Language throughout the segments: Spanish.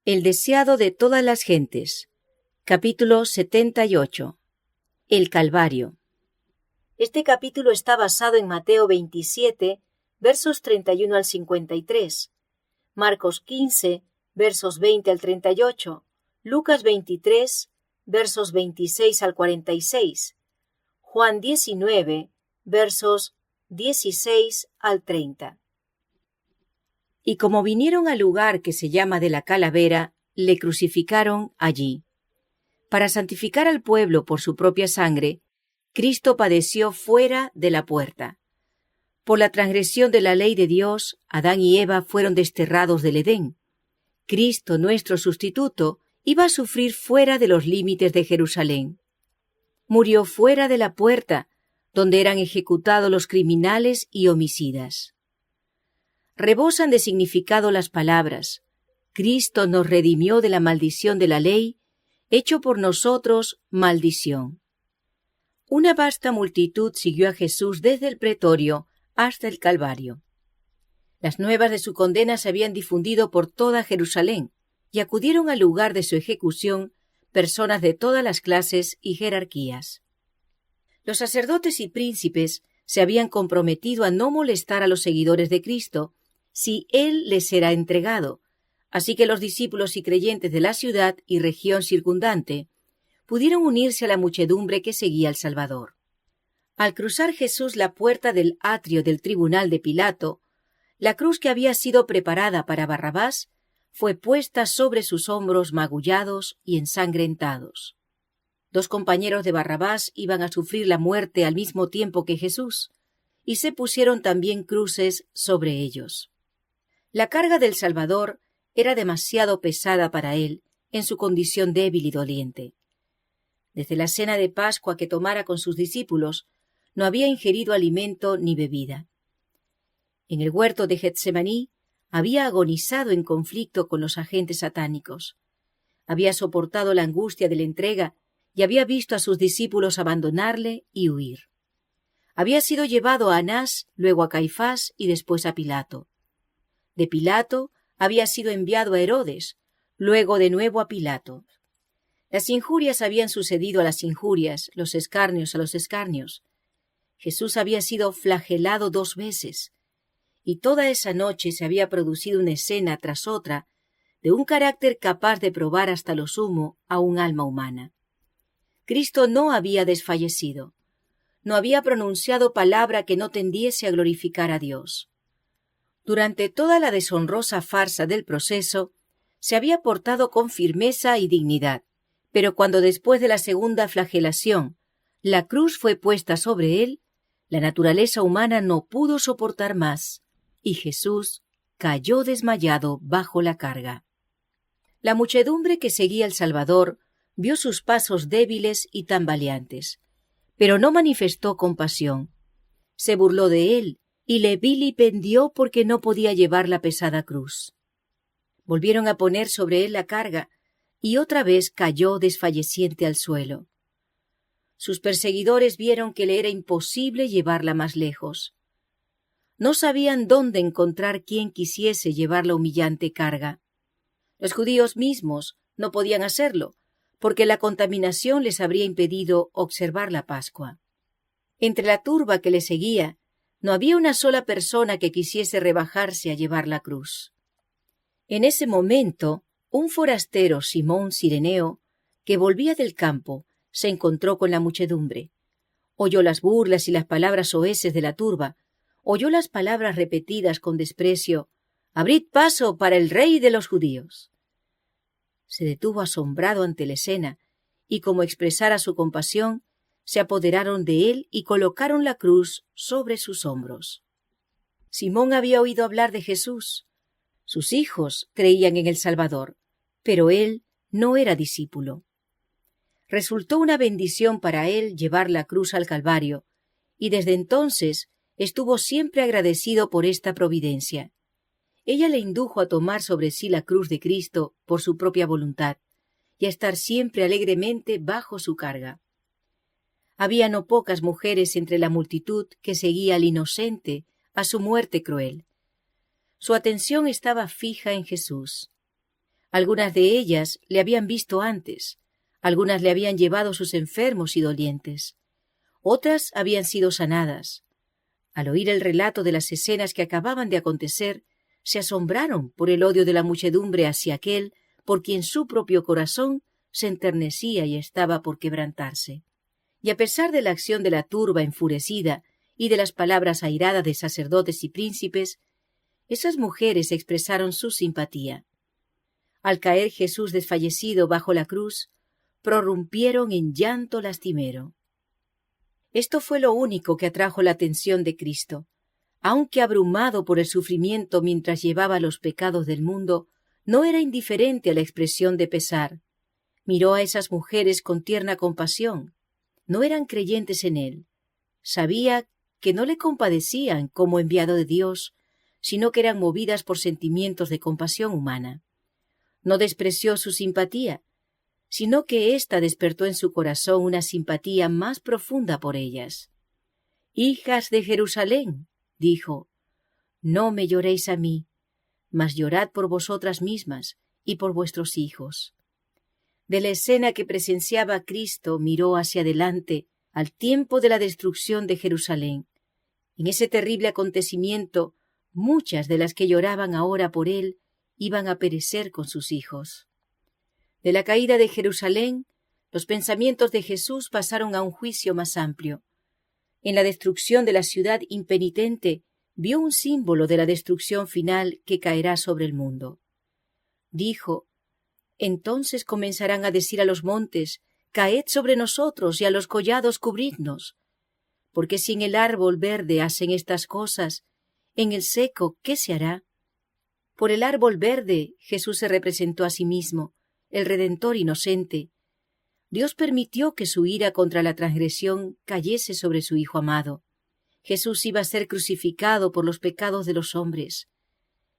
El deseado de todas las gentes. Capítulo 78. El Calvario. Este capítulo está basado en Mateo 27, versos 31 al 53, Marcos 15, versos 20 al 38, Lucas 23, versos 26 al 46, Juan 19, versos 16 al 30. Y como vinieron al lugar que se llama de la Calavera, le crucificaron allí. Para santificar al pueblo por su propia sangre, Cristo padeció fuera de la puerta. Por la transgresión de la ley de Dios, Adán y Eva fueron desterrados del Edén. Cristo, nuestro sustituto, iba a sufrir fuera de los límites de Jerusalén. Murió fuera de la puerta, donde eran ejecutados los criminales y homicidas. Rebosan de significado las palabras: Cristo nos redimió de la maldición de la ley, hecho por nosotros maldición. Una vasta multitud siguió a Jesús desde el pretorio hasta el Calvario. Las nuevas de su condena se habían difundido por toda Jerusalén y acudieron al lugar de su ejecución personas de todas las clases y jerarquías. Los sacerdotes y príncipes se habían comprometido a no molestar a los seguidores de Cristo si Él les era entregado, así que los discípulos y creyentes de la ciudad y región circundante pudieron unirse a la muchedumbre que seguía al Salvador. Al cruzar Jesús la puerta del atrio del tribunal de Pilato, la cruz que había sido preparada para Barrabás fue puesta sobre sus hombros magullados y ensangrentados. Dos compañeros de Barrabás iban a sufrir la muerte al mismo tiempo que Jesús, y se pusieron también cruces sobre ellos. La carga del Salvador era demasiado pesada para él en su condición débil y doliente. Desde la cena de Pascua que tomara con sus discípulos, no había ingerido alimento ni bebida. En el huerto de Getsemaní había agonizado en conflicto con los agentes satánicos. Había soportado la angustia de la entrega y había visto a sus discípulos abandonarle y huir. Había sido llevado a Anás, luego a Caifás y después a Pilato. De Pilato había sido enviado a Herodes, luego de nuevo a Pilato. Las injurias habían sucedido a las injurias, los escarnios a los escarnios. Jesús había sido flagelado 2 veces, y toda esa noche se había producido una escena tras otra de un carácter capaz de probar hasta lo sumo a un alma humana. Cristo no había desfallecido, no había pronunciado palabra que no tendiese a glorificar a Dios. Durante toda la deshonrosa farsa del proceso, se había portado con firmeza y dignidad, pero cuando después de la segunda flagelación la cruz fue puesta sobre él, la naturaleza humana no pudo soportar más, y Jesús cayó desmayado bajo la carga. La muchedumbre que seguía al Salvador vio sus pasos débiles y tambaleantes, pero no manifestó compasión. Se burló de él y le vilipendió porque no podía llevar la pesada cruz. Volvieron a poner sobre él la carga, y otra vez cayó desfalleciente al suelo. Sus perseguidores vieron que le era imposible llevarla más lejos. No sabían dónde encontrar quien quisiese llevar la humillante carga. Los judíos mismos no podían hacerlo, porque la contaminación les habría impedido observar la Pascua. Entre la turba que le seguía, no había una sola persona que quisiese rebajarse a llevar la cruz. En ese momento, un forastero, Simón Cireneo, que volvía del campo, se encontró con la muchedumbre. Oyó las burlas y las palabras soeces de la turba, oyó las palabras repetidas con desprecio: «Abrid paso para el rey de los judíos». Se detuvo asombrado ante la escena, y como expresara su compasión, se apoderaron de él y colocaron la cruz sobre sus hombros. Simón había oído hablar de Jesús. Sus hijos creían en el Salvador, pero él no era discípulo. Resultó una bendición para él llevar la cruz al Calvario, y desde entonces estuvo siempre agradecido por esta providencia. Ella le indujo a tomar sobre sí la cruz de Cristo por su propia voluntad, y a estar siempre alegremente bajo su carga. Había no pocas mujeres entre la multitud que seguía al inocente a su muerte cruel. Su atención estaba fija en Jesús. Algunas de ellas le habían visto antes, algunas le habían llevado sus enfermos y dolientes, otras habían sido sanadas. Al oír el relato de las escenas que acababan de acontecer, se asombraron por el odio de la muchedumbre hacia aquel por quien su propio corazón se enternecía y estaba por quebrantarse. Y a pesar de la acción de la turba enfurecida y de las palabras airadas de sacerdotes y príncipes, esas mujeres expresaron su simpatía. Al caer Jesús desfallecido bajo la cruz, prorrumpieron en llanto lastimero. Esto fue lo único que atrajo la atención de Cristo. Aunque abrumado por el sufrimiento mientras llevaba los pecados del mundo, no era indiferente a la expresión de pesar. Miró a esas mujeres con tierna compasión. No eran creyentes en él. Sabía que no le compadecían como enviado de Dios, sino que eran movidas por sentimientos de compasión humana. No despreció su simpatía, sino que ésta despertó en su corazón una simpatía más profunda por ellas. «Hijas de Jerusalén», dijo, «no me lloréis a mí, mas llorad por vosotras mismas y por vuestros hijos». De la escena que presenciaba Cristo miró hacia adelante al tiempo de la destrucción de Jerusalén. En ese terrible acontecimiento, muchas de las que lloraban ahora por él iban a perecer con sus hijos. De la caída de Jerusalén, los pensamientos de Jesús pasaron a un juicio más amplio. En la destrucción de la ciudad impenitente, vio un símbolo de la destrucción final que caerá sobre el mundo. Dijo, «Entonces comenzarán a decir a los montes, caed sobre nosotros, y a los collados cubridnos. Porque si en el árbol verde hacen estas cosas, en el seco, ¿qué se hará?» Por el árbol verde Jesús se representó a sí mismo, el Redentor inocente. Dios permitió que su ira contra la transgresión cayese sobre su Hijo amado. Jesús iba a ser crucificado por los pecados de los hombres.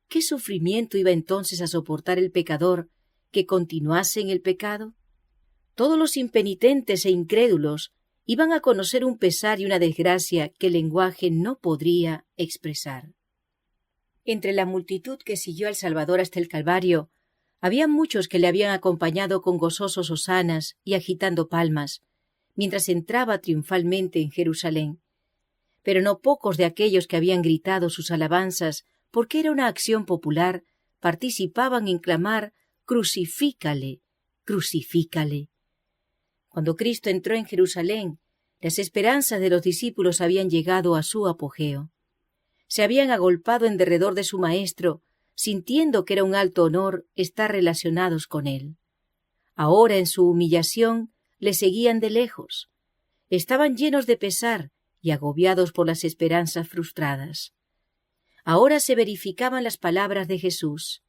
¿Qué sufrimiento iba entonces a soportar el pecador que continuase en el pecado? Todos los impenitentes e incrédulos iban a conocer un pesar y una desgracia que el lenguaje no podría expresar. Entre la multitud que siguió al Salvador hasta el Calvario, había muchos que le habían acompañado con gozosos hosanas y agitando palmas, mientras entraba triunfalmente en Jerusalén. Pero no pocos de aquellos que habían gritado sus alabanzas, porque era una acción popular, participaban en clamar «Crucifícale, crucifícale». Cuando Cristo entró en Jerusalén, las esperanzas de los discípulos habían llegado a su apogeo. Se habían agolpado en derredor de su Maestro, sintiendo que era un alto honor estar relacionados con él. Ahora, en su humillación, le seguían de lejos. Estaban llenos de pesar y agobiados por las esperanzas frustradas. Ahora se verificaban las palabras de Jesús: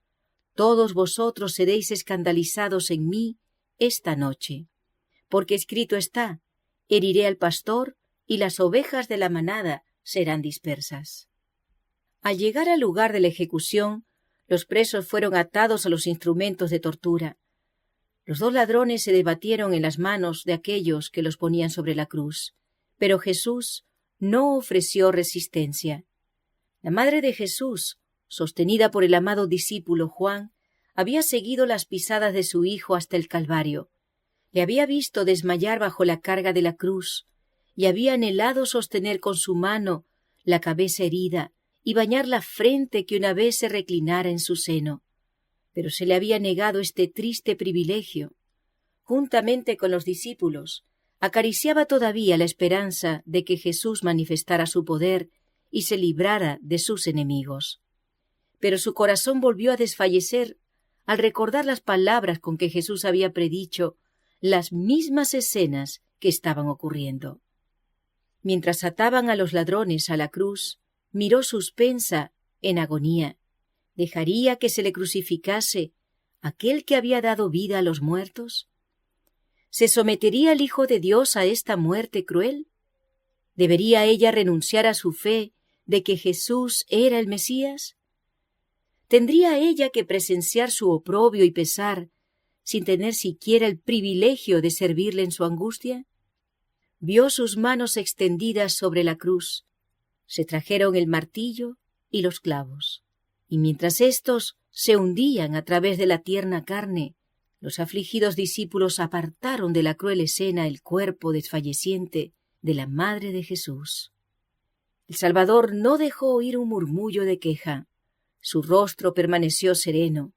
«Todos vosotros seréis escandalizados en mí esta noche, porque escrito está, heriré al pastor y las ovejas de la manada serán dispersas». Al llegar al lugar de la ejecución, los presos fueron atados a los instrumentos de tortura. Los dos ladrones se debatieron en las manos de aquellos que los ponían sobre la cruz, pero Jesús no ofreció resistencia. La madre de Jesús, sostenida por el amado discípulo Juan, había seguido las pisadas de su hijo hasta el Calvario. Le había visto desmayar bajo la carga de la cruz y había anhelado sostener con su mano la cabeza herida y bañar la frente que una vez se reclinara en su seno. Pero se le había negado este triste privilegio. Juntamente con los discípulos, acariciaba todavía la esperanza de que Jesús manifestara su poder y se librara de sus enemigos. Pero su corazón volvió a desfallecer al recordar las palabras con que Jesús había predicho las mismas escenas que estaban ocurriendo. Mientras ataban a los ladrones a la cruz, miró suspensa, en agonía. ¿Dejaría que se le crucificase aquel que había dado vida a los muertos? ¿Se sometería el Hijo de Dios a esta muerte cruel? ¿Debería ella renunciar a su fe de que Jesús era el Mesías? ¿Tendría ella que presenciar su oprobio y pesar sin tener siquiera el privilegio de servirle en su angustia? Vio sus manos extendidas sobre la cruz. Se trajeron el martillo y los clavos, y mientras éstos se hundían a través de la tierna carne, los afligidos discípulos apartaron de la cruel escena el cuerpo desfalleciente de la Madre de Jesús. El Salvador no dejó oír un murmullo de queja. Su rostro permaneció sereno,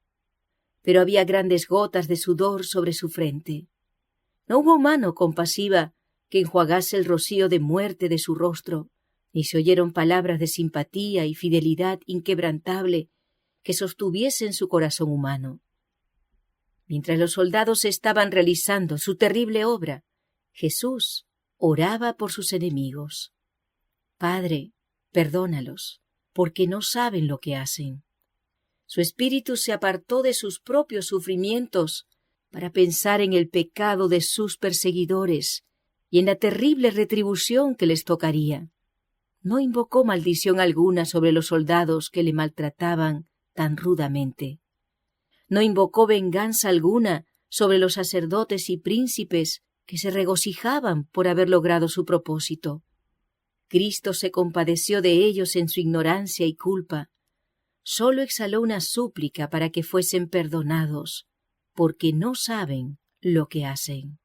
pero había grandes gotas de sudor sobre su frente. No hubo mano compasiva que enjuagase el rocío de muerte de su rostro, ni se oyeron palabras de simpatía y fidelidad inquebrantable que sostuviesen su corazón humano. Mientras los soldados estaban realizando su terrible obra, Jesús oraba por sus enemigos. Padre, perdónalos, porque no saben lo que hacen. Su espíritu se apartó de sus propios sufrimientos para pensar en el pecado de sus perseguidores y en la terrible retribución que les tocaría. No invocó maldición alguna sobre los soldados que le maltrataban tan rudamente. No invocó venganza alguna sobre los sacerdotes y príncipes que se regocijaban por haber logrado su propósito. Cristo se compadeció de ellos en su ignorancia y culpa. Solo exhaló una súplica para que fuesen perdonados, porque no saben lo que hacen.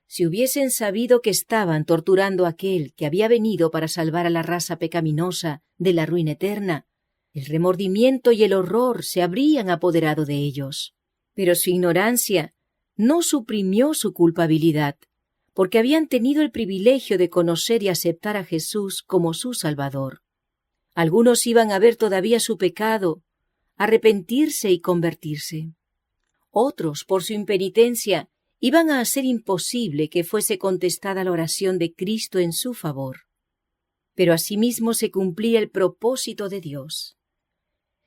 Si hubiesen sabido que estaban torturando a aquel que había venido para salvar a la raza pecaminosa de la ruina eterna, el remordimiento y el horror se habrían apoderado de ellos. Pero su ignorancia no suprimió su culpabilidad, porque habían tenido el privilegio de conocer y aceptar a Jesús como su Salvador. Algunos iban a ver todavía su pecado, arrepentirse y convertirse. Otros, por su impenitencia, iban a hacer imposible que fuese contestada la oración de Cristo en su favor. Pero asimismo se cumplía el propósito de Dios.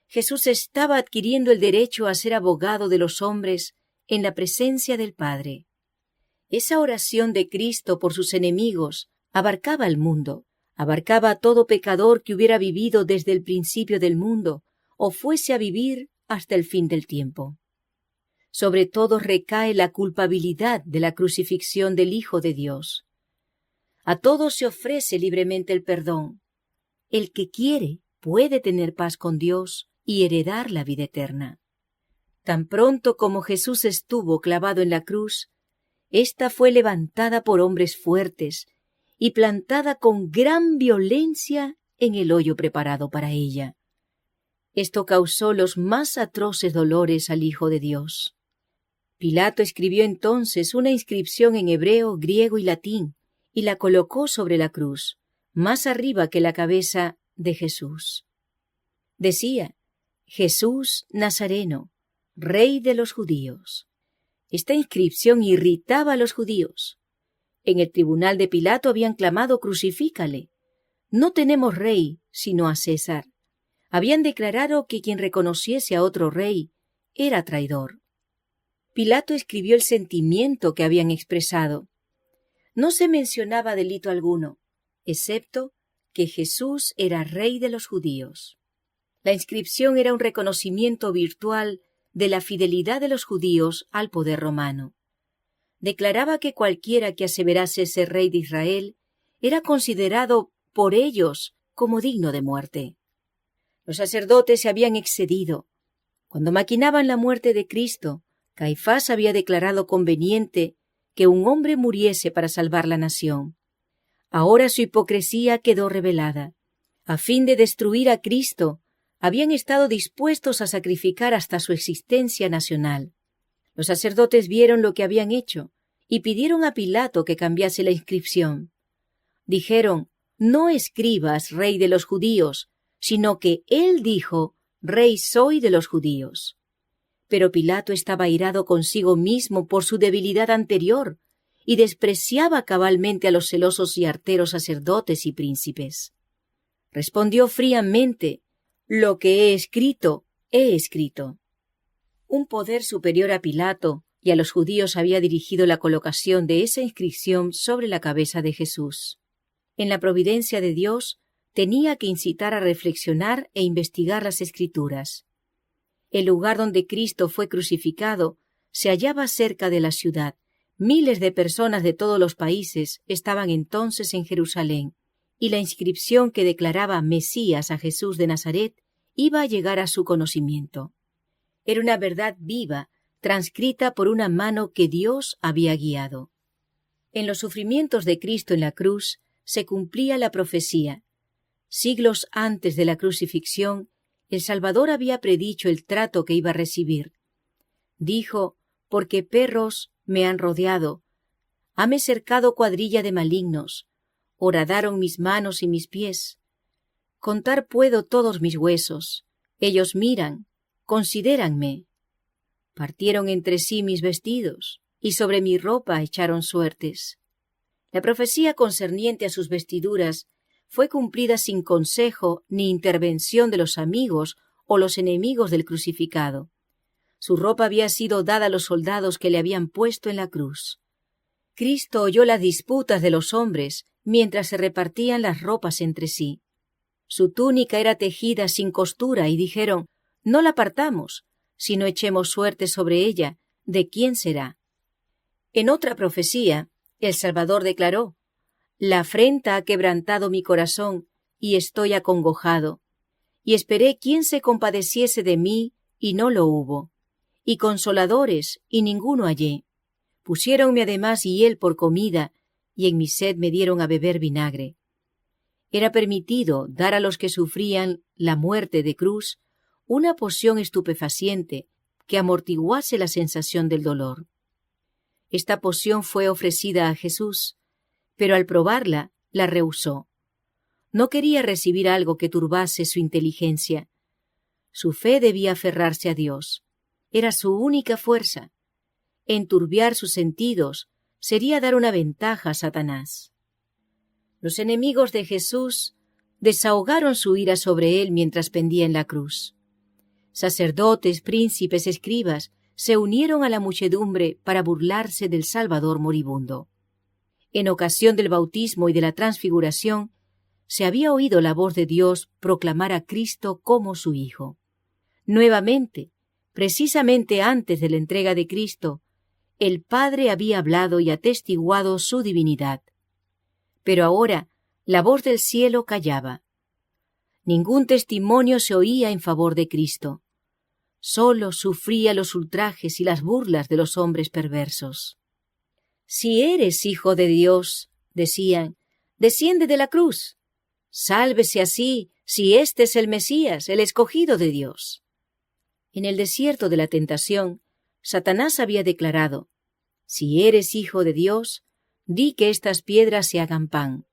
Jesús estaba adquiriendo el derecho a ser abogado de los hombres en la presencia del Padre. Esa oración de Cristo por sus enemigos abarcaba el mundo, abarcaba a todo pecador que hubiera vivido desde el principio del mundo o fuese a vivir hasta el fin del tiempo. Sobre todo recae la culpabilidad de la crucifixión del Hijo de Dios. A todos se ofrece libremente el perdón. El que quiere puede tener paz con Dios y heredar la vida eterna. Tan pronto como Jesús estuvo clavado en la cruz, ésta fue levantada por hombres fuertes y plantada con gran violencia en el hoyo preparado para ella. Esto causó los más atroces dolores al Hijo de Dios. Pilato escribió entonces una inscripción en hebreo, griego y latín, y la colocó sobre la cruz, más arriba que la cabeza de Jesús. Decía: Jesús Nazareno, Rey de los judíos. Esta inscripción irritaba a los judíos. En el tribunal de Pilato habían clamado: crucifícale. No tenemos rey sino a César. Habían declarado que quien reconociese a otro rey era traidor. Pilato escribió el sentimiento que habían expresado. No se mencionaba delito alguno, excepto que Jesús era Rey de los judíos. La inscripción era un reconocimiento virtual de la fidelidad de los judíos al poder romano. Declaraba que cualquiera que aseverase ser rey de Israel era considerado por ellos como digno de muerte. Los sacerdotes se habían excedido. Cuando maquinaban la muerte de Cristo, Caifás había declarado conveniente que un hombre muriese para salvar la nación. Ahora su hipocresía quedó revelada. A fin de destruir a Cristo, habían estado dispuestos a sacrificar hasta su existencia nacional. Los sacerdotes vieron lo que habían hecho y pidieron a Pilato que cambiase la inscripción. Dijeron: no escribas Rey de los judíos, sino que él dijo: Rey soy de los judíos. Pero Pilato estaba airado consigo mismo por su debilidad anterior y despreciaba cabalmente a los celosos y arteros sacerdotes y príncipes. Respondió fríamente: lo que he escrito, he escrito. Un poder superior a Pilato y a los judíos había dirigido la colocación de esa inscripción sobre la cabeza de Jesús. En la providencia de Dios tenía que incitar a reflexionar e investigar las Escrituras. El lugar donde Cristo fue crucificado se hallaba cerca de la ciudad. Miles de personas de todos los países estaban entonces en Jerusalén, y la inscripción que declaraba Mesías a Jesús de Nazaret iba a llegar a su conocimiento. Era una verdad viva, transcrita por una mano que Dios había guiado. En los sufrimientos de Cristo en la cruz se cumplía la profecía. Siglos antes de la crucifixión, el Salvador había predicho el trato que iba a recibir. Dijo: «Porque perros me han rodeado, hame cercado cuadrilla de malignos, horadaron mis manos y mis pies. Contar puedo todos mis huesos, ellos miran, considéranme. Partieron entre sí mis vestidos, y sobre mi ropa echaron suertes». La profecía concerniente a sus vestiduras fue cumplida sin consejo ni intervención de los amigos o los enemigos del crucificado. Su ropa había sido dada a los soldados que le habían puesto en la cruz. Cristo oyó las disputas de los hombres mientras se repartían las ropas entre sí. Su túnica era tejida sin costura y dijeron: «No la partamos, sino echemos suerte sobre ella, ¿de quién será?». En otra profecía, el Salvador declaró: «La afrenta ha quebrantado mi corazón, y estoy acongojado. Y esperé quién se compadeciese de mí, y no lo hubo. Y consoladores, y ninguno hallé. Pusiéronme además hiel por comida, y en mi sed me dieron a beber vinagre». Era permitido dar a los que sufrían la muerte de cruz una poción estupefaciente que amortiguase la sensación del dolor. Esta poción fue ofrecida a Jesús, pero al probarla, la rehusó. No quería recibir algo que turbase su inteligencia. Su fe debía aferrarse a Dios. Era su única fuerza. Enturbiar sus sentidos sería dar una ventaja a Satanás. Los enemigos de Jesús desahogaron su ira sobre él mientras pendía en la cruz. Sacerdotes, príncipes, escribas se unieron a la muchedumbre para burlarse del Salvador moribundo. En ocasión del bautismo y de la transfiguración, se había oído la voz de Dios proclamar a Cristo como su Hijo. Nuevamente, precisamente antes de la entrega de Cristo, el Padre había hablado y atestiguado su divinidad. Pero ahora la voz del cielo callaba. Ningún testimonio se oía en favor de Cristo. Solo sufría los ultrajes y las burlas de los hombres perversos. «Si eres hijo de Dios», decían, «desciende de la cruz. Sálvese así, si éste es el Mesías, el escogido de Dios». En el desierto de la tentación, Satanás había declarado: «Si eres hijo de Dios, di que estas piedras se hagan pan.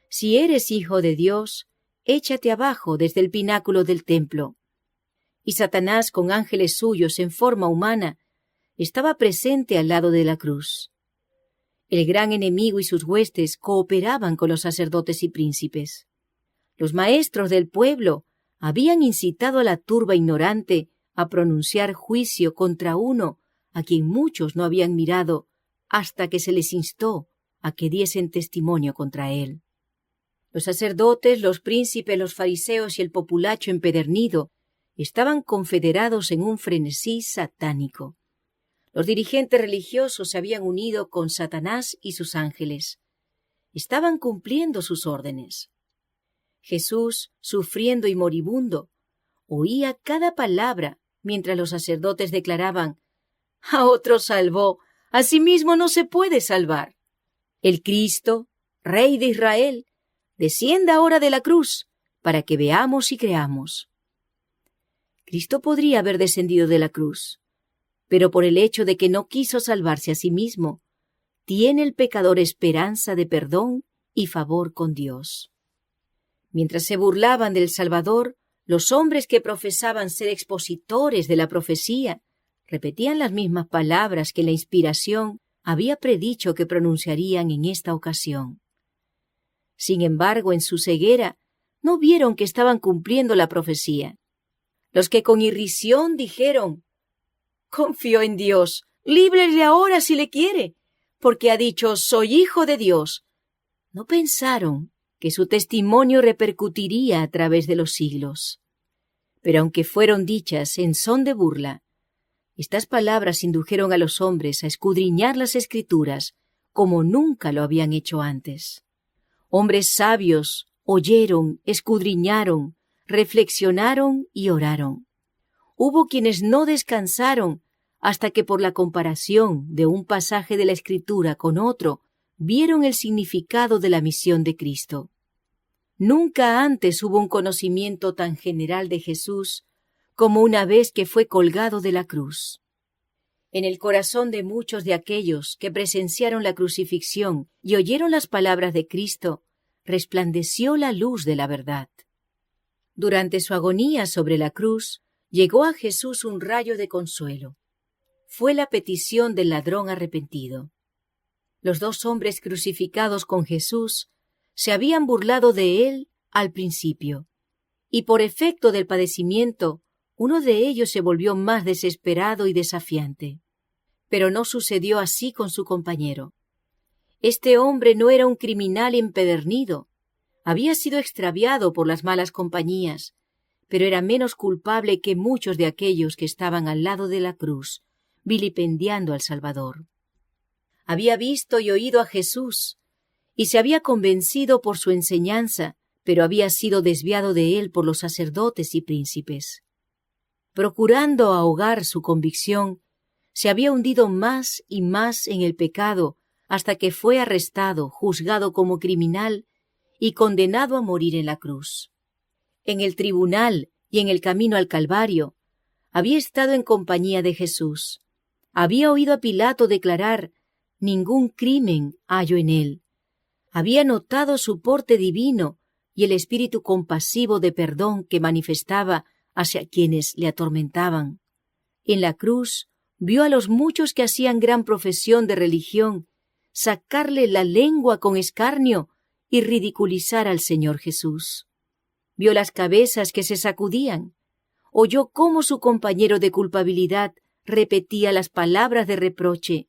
Si eres hijo de Dios, échate abajo desde el pináculo del templo». Y Satanás, con ángeles suyos en forma humana, estaba presente al lado de la cruz. El gran enemigo y sus huestes cooperaban con los sacerdotes y príncipes. Los maestros del pueblo habían incitado a la turba ignorante a pronunciar juicio contra uno a quien muchos no habían mirado hasta que se les instó a que diesen testimonio contra él. Los sacerdotes, los príncipes, los fariseos y el populacho empedernido estaban confederados en un frenesí satánico. Los dirigentes religiosos se habían unido con Satanás y sus ángeles. Estaban cumpliendo sus órdenes. Jesús, sufriendo y moribundo, oía cada palabra mientras los sacerdotes declaraban: «A otro salvó, a sí mismo no se puede salvar. El Cristo, Rey de Israel, descienda ahora de la cruz para que veamos y creamos». Cristo podría haber descendido de la cruz, pero por el hecho de que no quiso salvarse a sí mismo, tiene el pecador esperanza de perdón y favor con Dios. Mientras se burlaban del Salvador, los hombres que profesaban ser expositores de la profecía repetían las mismas palabras que la inspiración había predicho que pronunciarían en esta ocasión. Sin embargo, en su ceguera, no vieron que estaban cumpliendo la profecía. Los que con irrisión dijeron: «Confío en Dios, líbrele ahora si le quiere, porque ha dicho: soy hijo de Dios», no pensaron que su testimonio repercutiría a través de los siglos. Pero aunque fueron dichas en son de burla, estas palabras indujeron a los hombres a escudriñar las Escrituras como nunca lo habían hecho antes. Hombres sabios oyeron, escudriñaron, reflexionaron y oraron. Hubo quienes no descansaron hasta que por la comparación de un pasaje de la Escritura con otro, vieron el significado de la misión de Cristo. Nunca antes hubo un conocimiento tan general de Jesús como una vez que fue colgado de la cruz. En el corazón de muchos de aquellos que presenciaron la crucifixión y oyeron las palabras de Cristo, resplandeció la luz de la verdad. Durante su agonía sobre la cruz, llegó a Jesús un rayo de consuelo. Fue la petición del ladrón arrepentido. Los dos hombres crucificados con Jesús se habían burlado de él al principio, y por efecto del padecimiento, uno de ellos se volvió más desesperado y desafiante. Pero no sucedió así con su compañero. Este hombre no era un criminal empedernido, había sido extraviado por las malas compañías, pero era menos culpable que muchos de aquellos que estaban al lado de la cruz, vilipendiando al Salvador. Había visto y oído a Jesús, y se había convencido por su enseñanza, pero había sido desviado de él por los sacerdotes y príncipes. Procurando ahogar su convicción, se había hundido más y más en el pecado hasta que fue arrestado, juzgado como criminal y condenado a morir en la cruz. En el tribunal y en el camino al Calvario, había estado en compañía de Jesús. Había oído a Pilato declarar: «Ningún crimen hallo en él». Había notado su porte divino y el espíritu compasivo de perdón que manifestaba hacia quienes le atormentaban. En la cruz vio a los muchos que hacían gran profesión de religión sacarle la lengua con escarnio y ridiculizar al Señor Jesús. Vio las cabezas que se sacudían. Oyó cómo su compañero de culpabilidad repetía las palabras de reproche: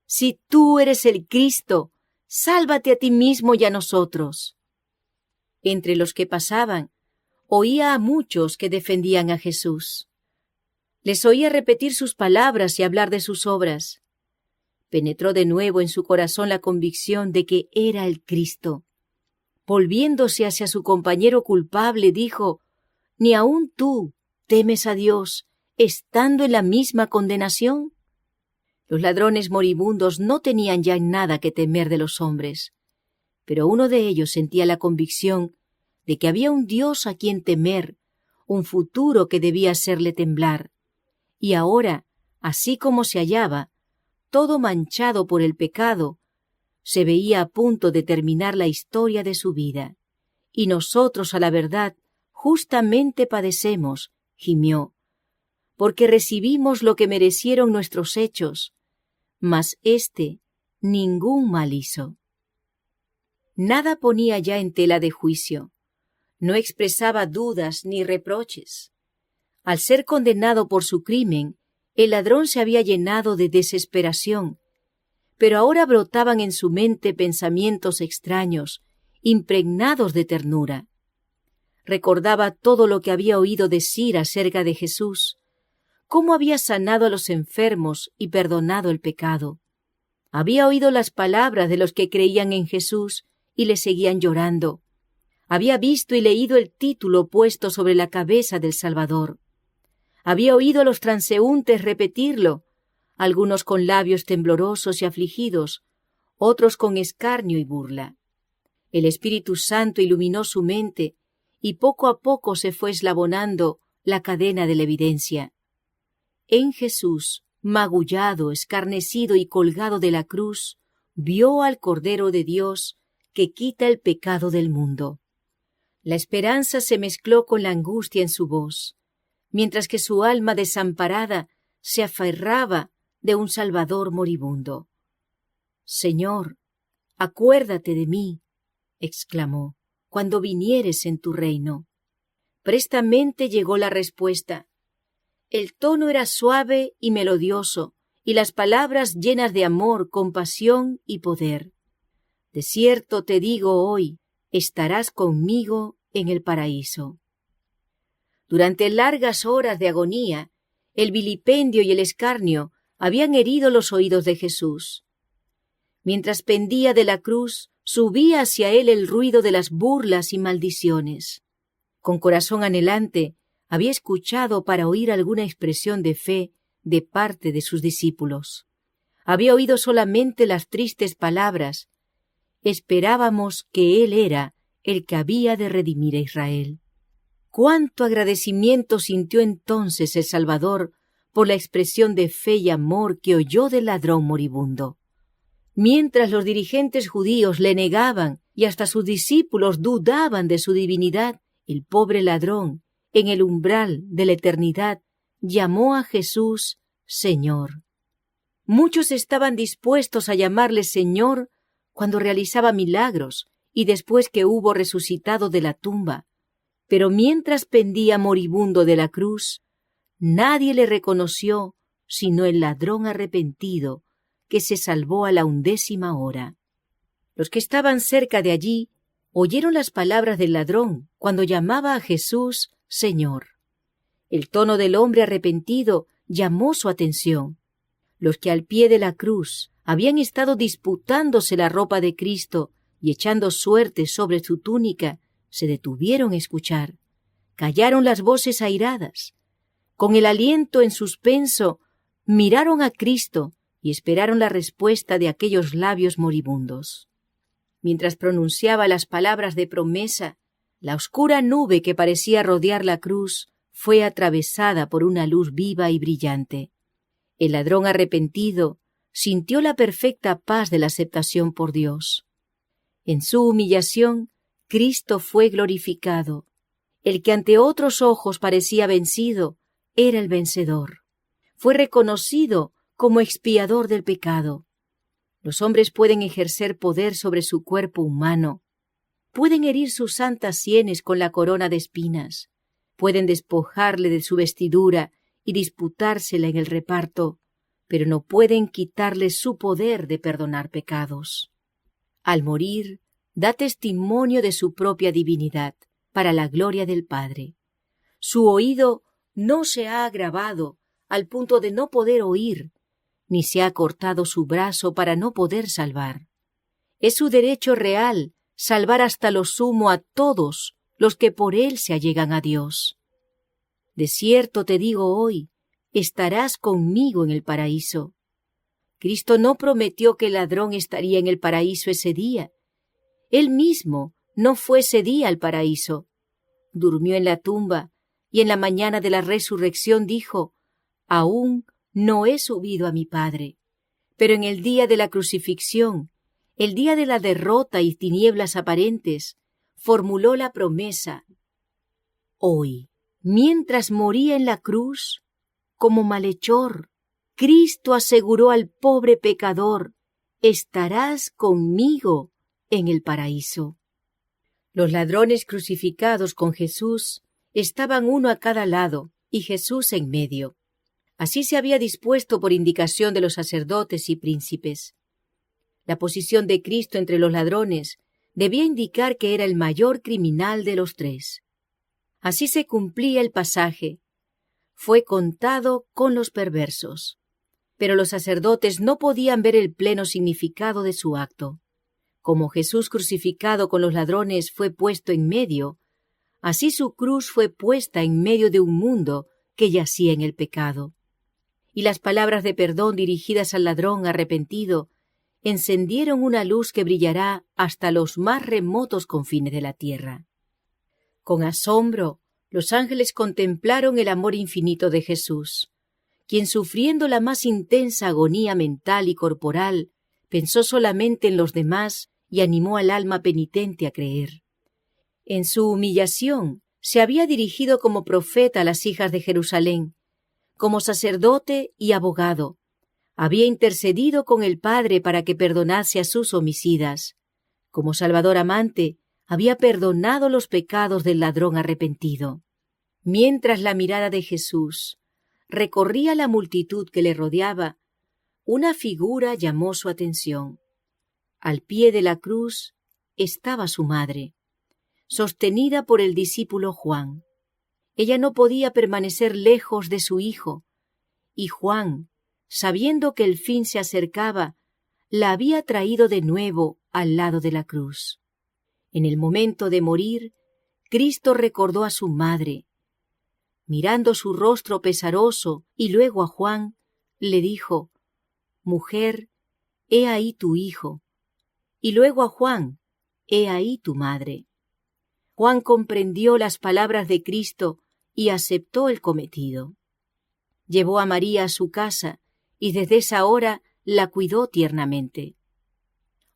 «Si tú eres el Cristo, sálvate a ti mismo y a nosotros». Entre los que pasaban, oía a muchos que defendían a Jesús. Les oía repetir sus palabras y hablar de sus obras. Penetró de nuevo en su corazón la convicción de que era el Cristo. Volviéndose hacia su compañero culpable, dijo: «¿Ni aun tú temes a Dios, estando en la misma condenación?» Los ladrones moribundos no tenían ya nada que temer de los hombres, pero uno de ellos sentía la convicción de que había un Dios a quien temer, un futuro que debía hacerle temblar. Y ahora, así como se hallaba, todo manchado por el pecado, se veía a punto de terminar la historia de su vida. «Y nosotros, a la verdad, justamente padecemos», gimió, «porque recibimos lo que merecieron nuestros hechos, mas éste ningún mal hizo». Nada ponía ya en tela de juicio. No expresaba dudas ni reproches. Al ser condenado por su crimen, el ladrón se había llenado de desesperación, pero ahora brotaban en su mente pensamientos extraños, impregnados de ternura. Recordaba todo lo que había oído decir acerca de Jesús, cómo había sanado a los enfermos y perdonado el pecado. Había oído las palabras de los que creían en Jesús y le seguían llorando. Había visto y leído el título puesto sobre la cabeza del Salvador. Había oído a los transeúntes repetirlo, algunos con labios temblorosos y afligidos, otros con escarnio y burla. El Espíritu Santo iluminó su mente y poco a poco se fue eslabonando la cadena de la evidencia. En Jesús, magullado, escarnecido y colgado de la cruz, vio al Cordero de Dios que quita el pecado del mundo. La esperanza se mezcló con la angustia en su voz, mientras que su alma desamparada se aferraba de un Salvador moribundo. «Señor, acuérdate de mí», exclamó, «cuando vinieres en tu reino». Prestamente llegó la respuesta. El tono era suave y melodioso, y las palabras llenas de amor, compasión y poder. «De cierto te digo hoy, estarás conmigo en el paraíso». Durante largas horas de agonía, el vilipendio y el escarnio habían herido los oídos de Jesús. Mientras pendía de la cruz, subía hacia él el ruido de las burlas y maldiciones. Con corazón anhelante, había escuchado para oír alguna expresión de fe de parte de sus discípulos. Había oído solamente las tristes palabras: esperábamos que Él era el que había de redimir a Israel. Cuánto agradecimiento sintió entonces el Salvador por la expresión de fe y amor que oyó del ladrón moribundo. Mientras los dirigentes judíos le negaban y hasta sus discípulos dudaban de su divinidad, el pobre ladrón, en el umbral de la eternidad, llamó a Jesús Señor. Muchos estaban dispuestos a llamarle Señor cuando realizaba milagros y después que hubo resucitado de la tumba, pero mientras pendía moribundo de la cruz, nadie le reconoció sino el ladrón arrepentido que se salvó a la 11ª hora. Los que estaban cerca de allí oyeron las palabras del ladrón cuando llamaba a Jesús Señor. El tono del hombre arrepentido llamó su atención. Los que al pie de la cruz habían estado disputándose la ropa de Cristo y echando suertes sobre su túnica, se detuvieron a escuchar. Callaron las voces airadas. Con el aliento en suspenso, miraron a Cristo y esperaron la respuesta de aquellos labios moribundos. Mientras pronunciaba las palabras de promesa, la oscura nube que parecía rodear la cruz fue atravesada por una luz viva y brillante. El ladrón arrepentido sintió la perfecta paz de la aceptación por Dios. En su humillación, Cristo fue glorificado. El que ante otros ojos parecía vencido, era el vencedor. Fue reconocido como expiador del pecado. Los hombres pueden ejercer poder sobre su cuerpo humano, pueden herir sus santas sienes con la corona de espinas, pueden despojarle de su vestidura y disputársela en el reparto, pero no pueden quitarle su poder de perdonar pecados. Al morir, da testimonio de su propia divinidad, para la gloria del Padre. Su oído no se ha agravado al punto de no poder oír, ni se ha cortado su brazo para no poder salvar. Es su derecho real salvar hasta lo sumo a todos los que por él se allegan a Dios. De cierto te digo hoy, estarás conmigo en el paraíso. Cristo no prometió que el ladrón estaría en el paraíso ese día. Él mismo no fue ese día al paraíso. Durmió en la tumba y en la mañana de la resurrección dijo: aún no he subido a mi Padre. Pero en el día de la crucifixión, el día de la derrota y tinieblas aparentes, formuló la promesa: hoy, mientras moría en la cruz, como malhechor, Cristo aseguró al pobre pecador: estarás conmigo en el paraíso. Los ladrones crucificados con Jesús estaban uno a cada lado y Jesús en medio. Así se había dispuesto por indicación de los sacerdotes y príncipes. La posición de Cristo entre los ladrones debía indicar que era el mayor criminal de los tres. Así se cumplía el pasaje: fue contado con los perversos. Pero los sacerdotes no podían ver el pleno significado de su acto. Como Jesús crucificado con los ladrones fue puesto en medio, así su cruz fue puesta en medio de un mundo que yacía en el pecado. Y las palabras de perdón dirigidas al ladrón arrepentido encendieron una luz que brillará hasta los más remotos confines de la tierra. Con asombro, los ángeles contemplaron el amor infinito de Jesús, quien, sufriendo la más intensa agonía mental y corporal, pensó solamente en los demás y animó al alma penitente a creer. En su humillación se había dirigido como profeta a las hijas de Jerusalén, como sacerdote y abogado. Había intercedido con el Padre para que perdonase a sus homicidas. Como Salvador amante, había perdonado los pecados del ladrón arrepentido. Mientras la mirada de Jesús recorría la multitud que le rodeaba, una figura llamó su atención. Al pie de la cruz estaba su madre, sostenida por el discípulo Juan. Ella no podía permanecer lejos de su hijo, y Juan, sabiendo que el fin se acercaba, la había traído de nuevo al lado de la cruz. En el momento de morir, Cristo recordó a su madre: Mirando su rostro pesaroso y luego a Juan, le dijo: «Mujer, he ahí tu hijo». Y luego a Juan: «He ahí tu madre». Juan comprendió las palabras de Cristo y aceptó el cometido. Llevó a María a su casa y desde esa hora la cuidó tiernamente.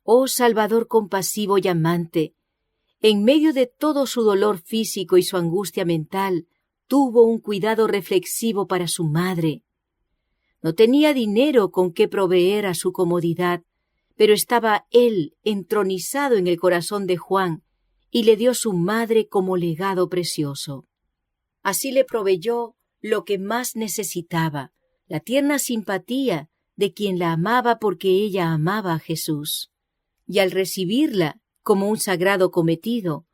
Oh Salvador compasivo y amante, en medio de todo su dolor físico y su angustia mental, tuvo un cuidado reflexivo para su madre. No tenía dinero con que proveer a su comodidad, pero estaba él entronizado en el corazón de Juan y le dio su madre como legado precioso. Así le proveyó lo que más necesitaba, la tierna simpatía de quien la amaba porque ella amaba a Jesús. Y al recibirla como un sagrado cometido,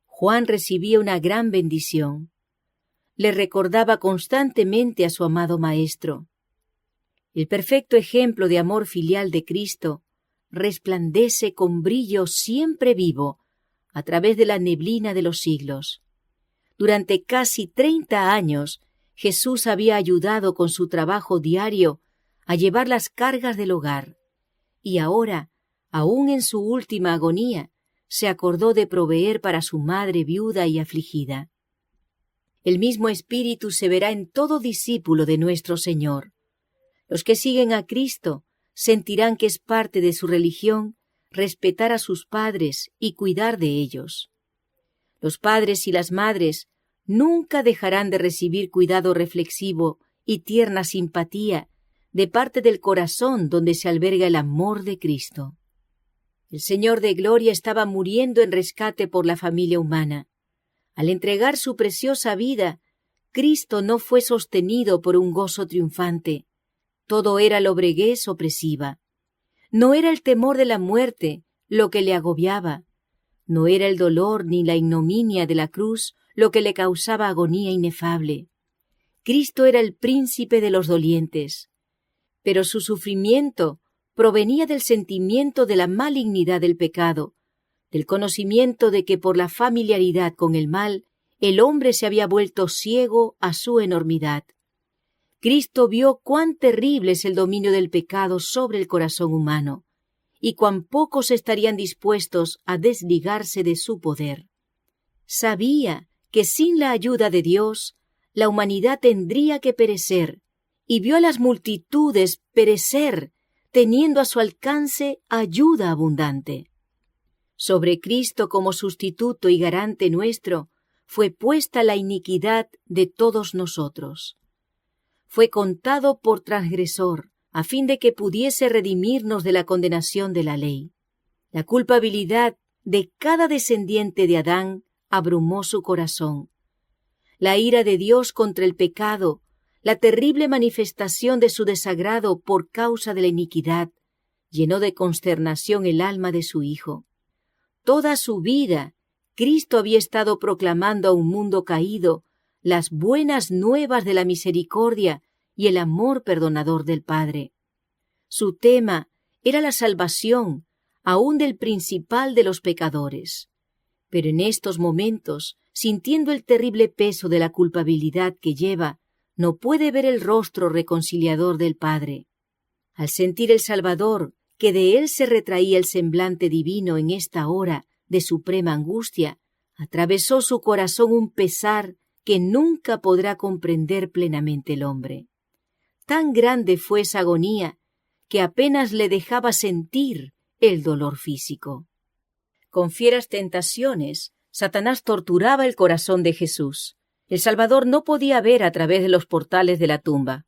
Juan recibía una gran bendición. Le recordaba constantemente a su amado Maestro. El perfecto ejemplo de amor filial de Cristo resplandece con brillo siempre vivo a través de la neblina de los siglos. Durante casi 30 años, Jesús había ayudado con su trabajo diario a llevar las cargas del hogar, y ahora, aún en su última agonía, se acordó de proveer para su madre viuda y afligida. El mismo espíritu se verá en todo discípulo de nuestro Señor. Los que siguen a Cristo sentirán que es parte de su religión respetar a sus padres y cuidar de ellos. Los padres y las madres nunca dejarán de recibir cuidado reflexivo y tierna simpatía de parte del corazón donde se alberga el amor de Cristo. El Señor de Gloria estaba muriendo en rescate por la familia humana. Al entregar su preciosa vida, Cristo no fue sostenido por un gozo triunfante. Todo era lobreguez opresiva. No era el temor de la muerte lo que le agobiaba. No era el dolor ni la ignominia de la cruz lo que le causaba agonía inefable. Cristo era el príncipe de los dolientes. Pero su sufrimiento provenía del sentimiento de la malignidad del pecado, del conocimiento de que por la familiaridad con el mal, el hombre se había vuelto ciego a su enormidad. Cristo vio cuán terrible es el dominio del pecado sobre el corazón humano, y cuán pocos estarían dispuestos a desligarse de su poder. Sabía que sin la ayuda de Dios, la humanidad tendría que perecer, y vio a las multitudes perecer, teniendo a su alcance ayuda abundante. Sobre Cristo como sustituto y garante nuestro, fue puesta la iniquidad de todos nosotros. Fue contado por transgresor, a fin de que pudiese redimirnos de la condenación de la ley. La culpabilidad de cada descendiente de Adán abrumó su corazón. La ira de Dios contra el pecado, la terrible manifestación de su desagrado por causa de la iniquidad, llenó de consternación el alma de su Hijo. Toda su vida, Cristo había estado proclamando a un mundo caído las buenas nuevas de la misericordia y el amor perdonador del Padre. Su tema era la salvación, aún del principal de los pecadores. Pero en estos momentos, sintiendo el terrible peso de la culpabilidad que lleva, no puede ver el rostro reconciliador del Padre. Al sentir el Salvador, que de él se retraía el semblante divino en esta hora de suprema angustia, atravesó su corazón un pesar que nunca podrá comprender plenamente el hombre. Tan grande fue esa agonía que apenas le dejaba sentir el dolor físico. Con fieras tentaciones, Satanás torturaba el corazón de Jesús. El Salvador no podía ver a través de los portales de la tumba.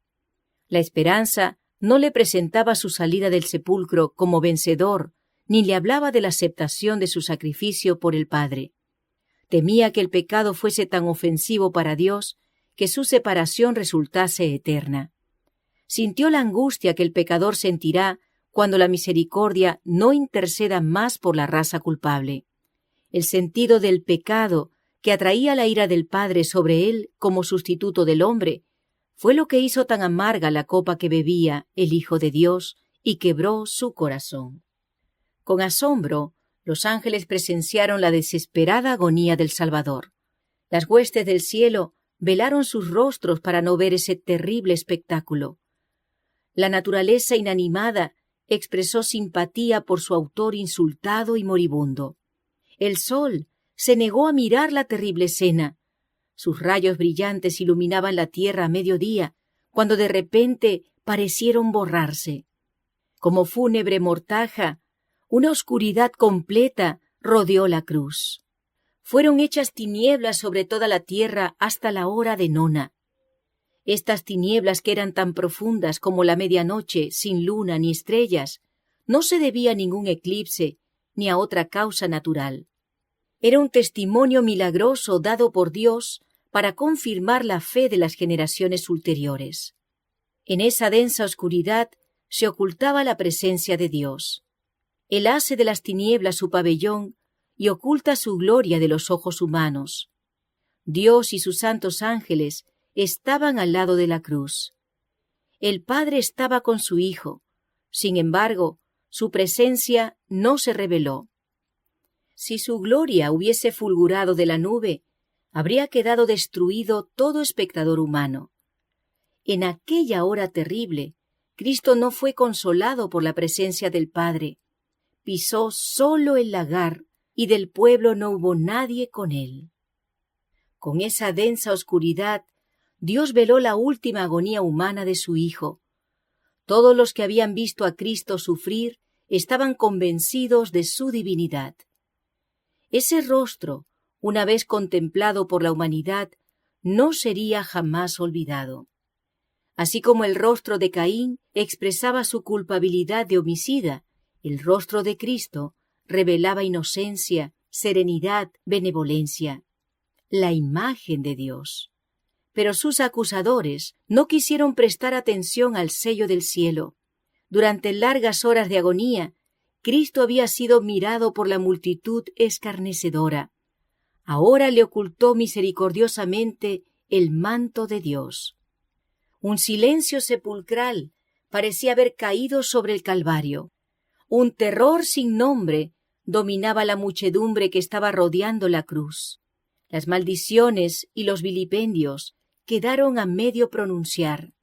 La esperanza no le presentaba su salida del sepulcro como vencedor, ni le hablaba de la aceptación de su sacrificio por el Padre. Temía que el pecado fuese tan ofensivo para Dios que su separación resultase eterna. Sintió la angustia que el pecador sentirá cuando la misericordia no interceda más por la raza culpable. El sentido del pecado que atraía la ira del Padre sobre él como sustituto del hombre fue lo que hizo tan amarga la copa que bebía el Hijo de Dios y quebró su corazón. Con asombro, los ángeles presenciaron la desesperada agonía del Salvador. Las huestes del cielo velaron sus rostros para no ver ese terrible espectáculo. La naturaleza inanimada expresó simpatía por su autor insultado y moribundo. El sol se negó a mirar la terrible escena. Sus rayos brillantes iluminaban la tierra a mediodía, cuando de repente parecieron borrarse. Como fúnebre mortaja, una oscuridad completa rodeó la cruz. Fueron hechas tinieblas sobre toda la tierra hasta la hora de nona. Estas tinieblas, que eran tan profundas como la medianoche, sin luna ni estrellas, no se debía a ningún eclipse ni a otra causa natural. Era un testimonio milagroso dado por Dios para confirmar la fe de las generaciones ulteriores. En esa densa oscuridad se ocultaba la presencia de Dios. Él hace de las tinieblas su pabellón y oculta su gloria de los ojos humanos. Dios y sus santos ángeles estaban al lado de la cruz. El Padre estaba con su Hijo. Sin embargo, su presencia no se reveló. Si su gloria hubiese fulgurado de la nube, habría quedado destruido todo espectador humano. En aquella hora terrible, Cristo no fue consolado por la presencia del Padre. Pisó solo el lagar y del pueblo no hubo nadie con él. Con esa densa oscuridad, Dios veló la última agonía humana de su Hijo. Todos los que habían visto a Cristo sufrir estaban convencidos de su divinidad. Ese rostro, una vez contemplado por la humanidad, no sería jamás olvidado. Así como el rostro de Caín expresaba su culpabilidad de homicida, el rostro de Cristo revelaba inocencia, serenidad, benevolencia, la imagen de Dios. Pero sus acusadores no quisieron prestar atención al sello del cielo. Durante largas horas de agonía, Cristo había sido mirado por la multitud escarnecedora. Ahora le ocultó misericordiosamente el manto de Dios. Un silencio sepulcral parecía haber caído sobre el Calvario. Un terror sin nombre dominaba la muchedumbre que estaba rodeando la cruz. Las maldiciones y los vilipendios quedaron a medio pronunciar.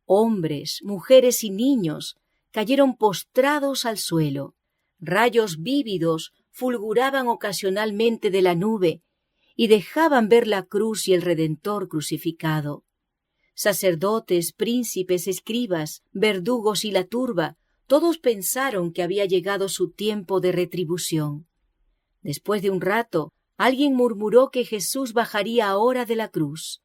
Hombres, mujeres y niños cayeron postrados al suelo. Rayos vívidos fulguraban ocasionalmente de la nube y dejaban ver la cruz y el Redentor crucificado. Sacerdotes, príncipes, escribas, verdugos y la turba, todos pensaron que había llegado su tiempo de retribución. Después de un rato, alguien murmuró que Jesús bajaría ahora de la cruz.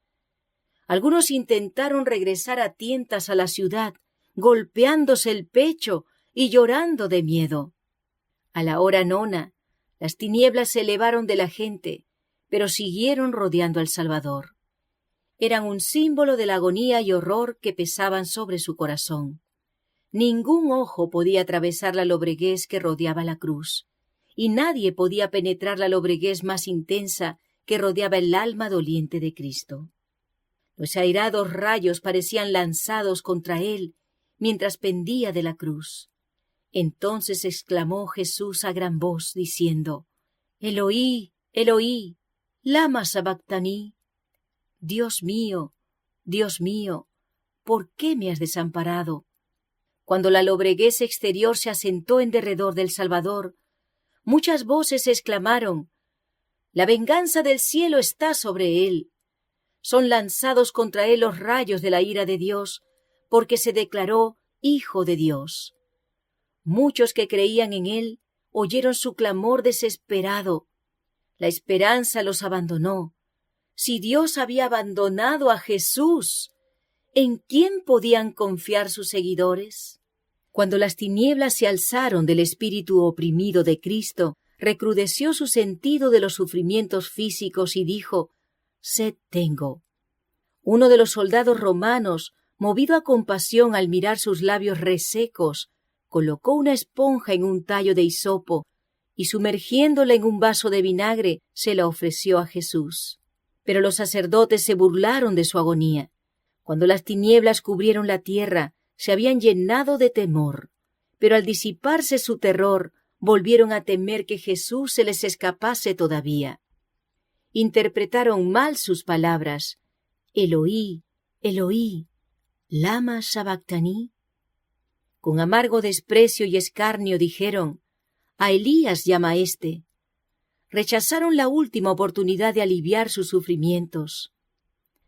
Algunos intentaron regresar a tientas a la ciudad, golpeándose el pecho y llorando de miedo. A la hora nona, las tinieblas se elevaron de la gente, pero siguieron rodeando al Salvador. Eran un símbolo de la agonía y horror que pesaban sobre su corazón. Ningún ojo podía atravesar la lobreguez que rodeaba la cruz, y nadie podía penetrar la lobreguez más intensa que rodeaba el alma doliente de Cristo. Los airados rayos parecían lanzados contra él mientras pendía de la cruz. Entonces exclamó Jesús a gran voz, diciendo: «Eloí, Eloí, lama sabactaní». Dios mío, ¿por qué me has desamparado? Cuando la lobreguez exterior se asentó en derredor del Salvador, muchas voces exclamaron: «La venganza del cielo está sobre él». Son lanzados contra él los rayos de la ira de Dios, porque se declaró Hijo de Dios. Muchos que creían en él oyeron su clamor desesperado. La esperanza los abandonó. Si Dios había abandonado a Jesús, ¿en quién podían confiar sus seguidores? Cuando las tinieblas se alzaron del espíritu oprimido de Cristo, recrudeció su sentido de los sufrimientos físicos y dijo: «Sed tengo». Uno de los soldados romanos, movido a compasión al mirar sus labios resecos, colocó una esponja en un tallo de hisopo y, sumergiéndola en un vaso de vinagre, se la ofreció a Jesús. Pero los sacerdotes se burlaron de su agonía. Cuando las tinieblas cubrieron la tierra, se habían llenado de temor. Pero al disiparse su terror, volvieron a temer que Jesús se les escapase todavía. Interpretaron mal sus palabras Eloí, Eloí, lama sabactaní. Con amargo desprecio y escarnio dijeron, a Elías llama éste. Rechazaron la última oportunidad de aliviar sus sufrimientos.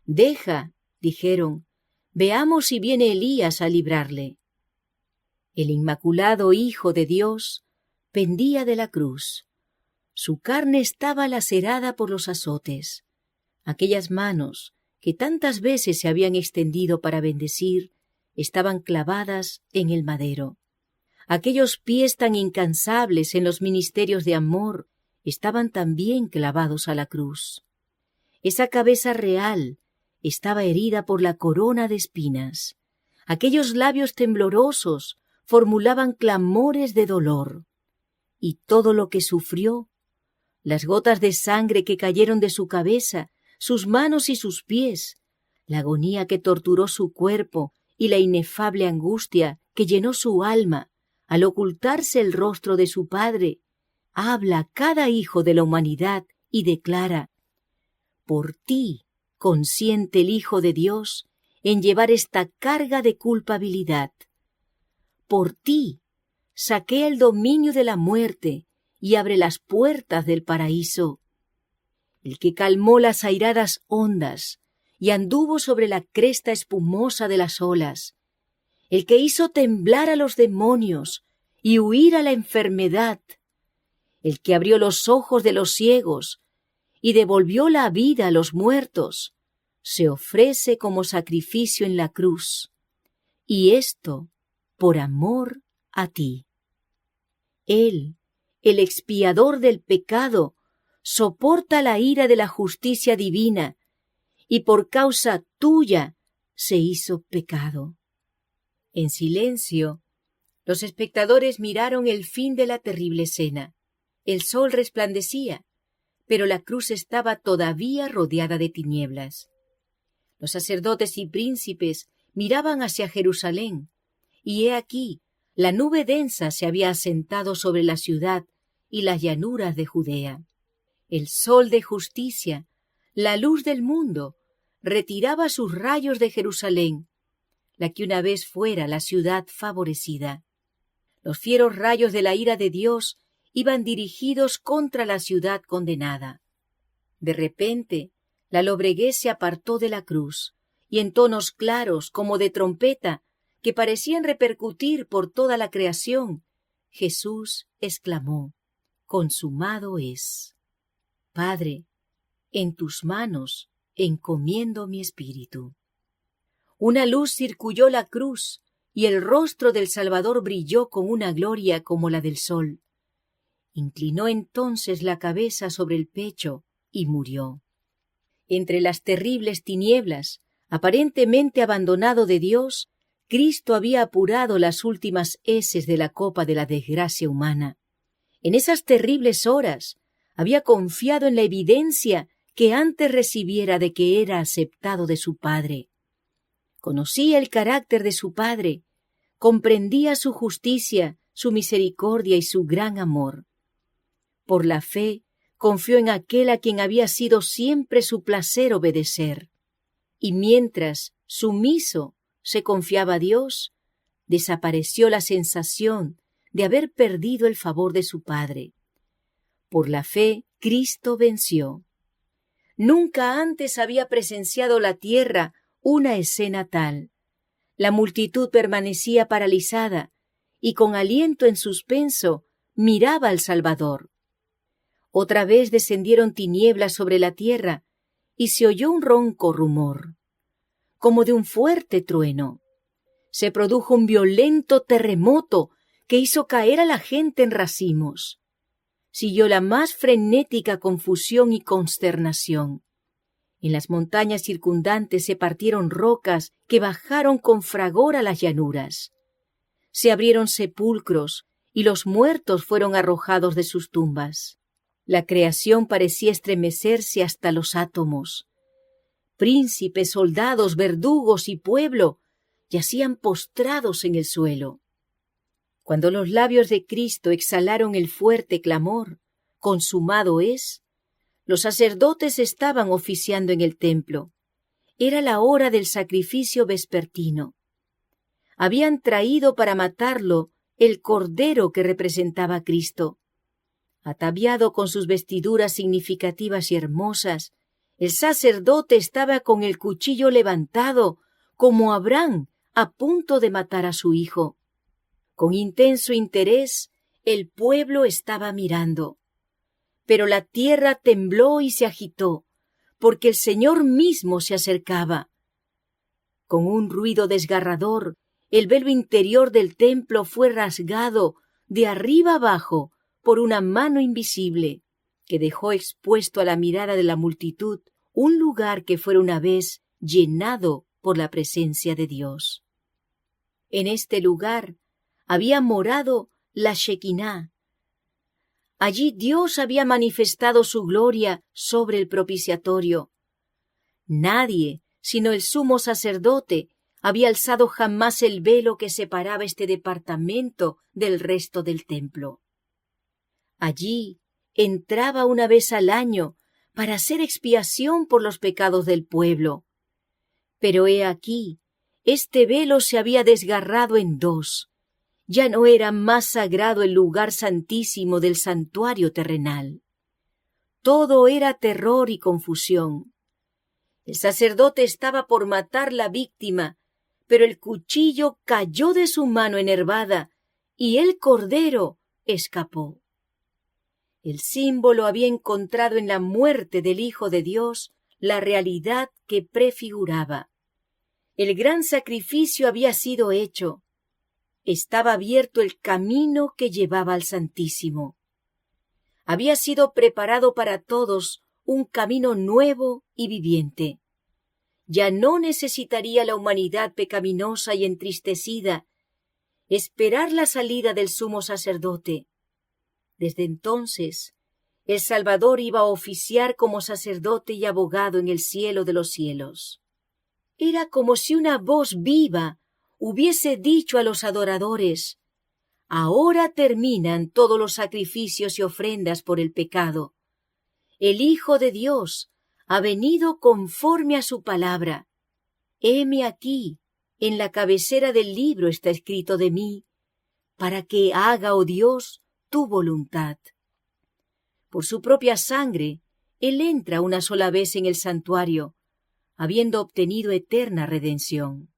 Deja, dijeron, veamos si viene Elías a librarle. El inmaculado Hijo de Dios pendía de la cruz. Su carne estaba lacerada por los azotes. Aquellas manos, que tantas veces se habían extendido para bendecir, estaban clavadas en el madero. Aquellos pies tan incansables en los ministerios de amor estaban también clavados a la cruz. Esa cabeza real estaba herida por la corona de espinas. Aquellos labios temblorosos formulaban clamores de dolor. Y todo lo que sufrió, las gotas de sangre que cayeron de su cabeza, sus manos y sus pies, la agonía que torturó su cuerpo y la inefable angustia que llenó su alma al ocultarse el rostro de su Padre, habla a cada hijo de la humanidad y declara, por ti consiente el Hijo de Dios en llevar esta carga de culpabilidad. Por ti saquea el dominio de la muerte y abre las puertas del paraíso. El que calmó las airadas ondas y anduvo sobre la cresta espumosa de las olas, el que hizo temblar a los demonios y huir a la enfermedad, el que abrió los ojos de los ciegos y devolvió la vida a los muertos, se ofrece como sacrificio en la cruz, y esto por amor a ti. Él, el expiador del pecado, soporta la ira de la justicia divina, y por causa tuya se hizo pecado. En silencio, los espectadores miraron el fin de la terrible escena. El sol resplandecía, pero la cruz estaba todavía rodeada de tinieblas. Los sacerdotes y príncipes miraban hacia Jerusalén, y he aquí, la nube densa se había asentado sobre la ciudad y las llanuras de Judea. El sol de justicia, la luz del mundo, retiraba sus rayos de Jerusalén, la que una vez fuera la ciudad favorecida. Los fieros rayos de la ira de Dios iban dirigidos contra la ciudad condenada. De repente, la lobreguez se apartó de la cruz, y en tonos claros como de trompeta, que parecían repercutir por toda la creación, Jesús exclamó, consumado es. Padre, en tus manos encomiendo mi espíritu. Una luz circulló la cruz, y el rostro del Salvador brilló con una gloria como la del sol. Inclinó entonces la cabeza sobre el pecho y murió. Entre las terribles tinieblas, aparentemente abandonado de Dios, Cristo había apurado las últimas heces de la copa de la desgracia humana. En esas terribles horas había confiado en la evidencia que antes recibiera de que era aceptado de su Padre. Conocía el carácter de su Padre, comprendía su justicia, su misericordia y su gran amor. Por la fe, confió en aquel a quien había sido siempre su placer obedecer. Y mientras, sumiso, se confiaba a Dios, desapareció la sensación de haber perdido el favor de su Padre. Por la fe, Cristo venció. Nunca antes había presenciado la tierra una escena tal. La multitud permanecía paralizada y con aliento en suspenso miraba al Salvador. Otra vez descendieron tinieblas sobre la tierra y se oyó un ronco rumor, como de un fuerte trueno. Se produjo un violento terremoto que hizo caer a la gente en racimos. Siguió la más frenética confusión y consternación. En las montañas circundantes se partieron rocas que bajaron con fragor a las llanuras. Se abrieron sepulcros y los muertos fueron arrojados de sus tumbas. La creación parecía estremecerse hasta los átomos. Príncipes, soldados, verdugos y pueblo yacían postrados en el suelo. Cuando los labios de Cristo exhalaron el fuerte clamor, consumado es, los sacerdotes estaban oficiando en el templo. Era la hora del sacrificio vespertino. Habían traído para matarlo el cordero que representaba a Cristo. Ataviado con sus vestiduras significativas y hermosas, el sacerdote estaba con el cuchillo levantado, como Abraham, a punto de matar a su hijo. Con intenso interés, el pueblo estaba mirando. Pero la tierra tembló y se agitó, porque el Señor mismo se acercaba. Con un ruido desgarrador, el velo interior del templo fue rasgado de arriba abajo por una mano invisible, que dejó expuesto a la mirada de la multitud un lugar que fuera una vez llenado por la presencia de Dios. En este lugar había morado la Shekinah. Allí Dios había manifestado su gloria sobre el propiciatorio. Nadie, sino el sumo sacerdote, había alzado jamás el velo que separaba este departamento del resto del templo. Allí entraba una vez al año para hacer expiación por los pecados del pueblo. Pero he aquí, este velo se había desgarrado en dos. Ya no era más sagrado el lugar santísimo del santuario terrenal. Todo era terror y confusión. El sacerdote estaba por matar la víctima, pero el cuchillo cayó de su mano enervada y el cordero escapó. El símbolo había encontrado en la muerte del Hijo de Dios la realidad que prefiguraba. El gran sacrificio había sido hecho. Estaba abierto el camino que llevaba al Santísimo. Había sido preparado para todos un camino nuevo y viviente. Ya no necesitaría la humanidad pecaminosa y entristecida esperar la salida del sumo sacerdote. Desde entonces, el Salvador iba a oficiar como sacerdote y abogado en el cielo de los cielos. Era como si una voz viva hubiese dicho a los adoradores: ahora terminan todos los sacrificios y ofrendas por el pecado. El Hijo de Dios ha venido conforme a su palabra. Heme aquí, en la cabecera del libro está escrito de mí, para que haga, oh Dios, tu voluntad. Por su propia sangre, Él entra una sola vez en el santuario, habiendo obtenido eterna redención.